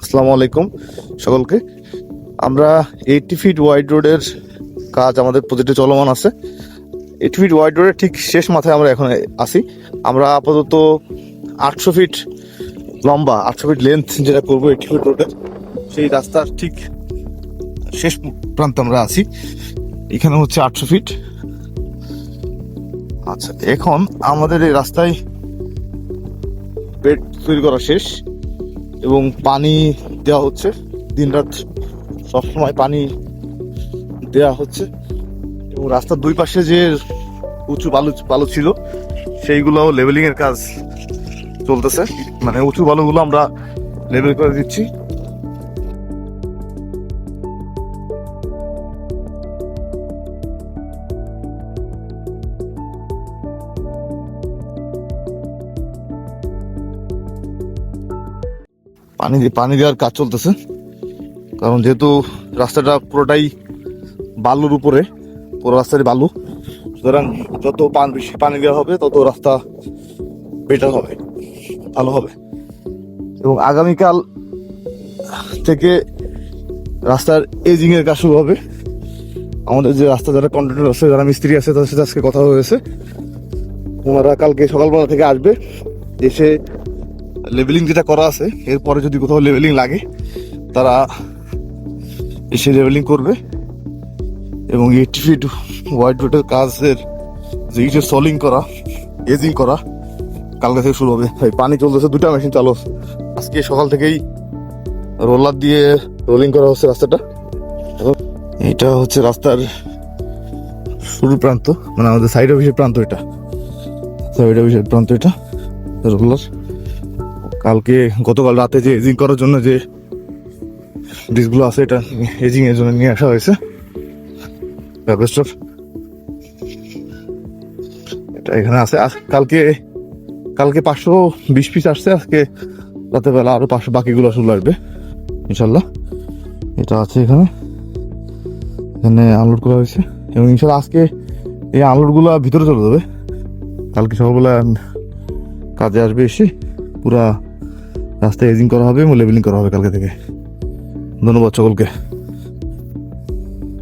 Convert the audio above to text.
আসসালামু আলাইকুম সকলকে। আমরা 80 ফিট ওয়াইড রোডের কাজ আমাদের প্রজেক্টে চলমান আছে। 80 ফিট ওয়াইড রোডের ঠিক শেষ মাথায় আমরা এখন আসি। আমরা আপাতত 800 ফিট লম্বা, 800 ফিট লেন্থ যেটা করবো 80 ফিট রোডের, সেই রাস্তার ঠিক শেষ প্রান্তে আমরা আছি। এখানে হচ্ছে 800 ফিট। আচ্ছা, এখন আমাদের এই রাস্তায় বেড তৈরি করা শেষ এবং পানি দেওয়া হচ্ছে। দিন রাত সবসময় পানি দেওয়া হচ্ছে এবং রাস্তার দুই পাশে যে উঁচু বালু ছিল সেইগুলোও লেভেলিং এর কাজ চলতেছে। মানে উঁচু বালুগুলো আমরা লেভেল করে দিচ্ছি। পানি দেওয়ার কাজ চলতেছে, কারণ যেহেতু রাস্তাটা পুরোটাই বালুর উপরে, পুরো রাস্তায় বালু, সুতরাং যত বেশি পানি দেওয়া হবে তত রাস্তা বেটার হবে, ভালো হবে। এবং আগামীকাল থেকে রাস্তার এজিং এর কাজ শুরু হবে। আমাদের যে রাস্তা যারা কন্ট্রাক্টর আছে, যারা মিস্ত্রি আছে, তাদের সাথে আজকে কথা হয়েছে। ওনারা কালকে সকালবেলা থেকে আসবে, এসে লেভেলিং যেটা করা আছে এরপরে যদি কোথাও লেভেলিং লাগে তারা এসে লেভেলিং করবে। এবং 80 ফিট ওয়াইড রোডের কাজের যে ইটের সলিং করা, এজিং করা কালকে থেকে শুরু হবে। পানি চলতেছে, দুটা মেশিন চালু আছে। আজকে সকাল থেকেই রোলার দিয়ে রোলিং করা হচ্ছে রাস্তাটা। এটা হচ্ছে রাস্তার শুরু প্রান্ত, মানে আমাদের সাইড অফিসের প্রান্ত, এটা সাইড অফিসের প্রান্ত, এটা রোলার। গতকাল রাতে যে এজিং করার জন্য যে ডিসগুলো আছে, এটা এজিং এর জন্য নিয়ে আসা হয়েছে এটা এখানে আছে। কালকে 520 পিস আসছে, আজকে রাতের বেলা আরো 500 বাকিগুলো চলে আসবে ইনশাল্লাহ। এটা আছে এখানে আনলোড করা হয়েছে এবং ইনশাল্লাহ আজকে এই আনলোড গুলো ভিতরে চলে যাবে। কালকে সকালবেলা কাজে আসবে, এসে পুরা রাস্তায় এজিং করা হবে এবং লেভেলিং করা হবে কালকে থেকে। ধন্যবাদ সকলকে।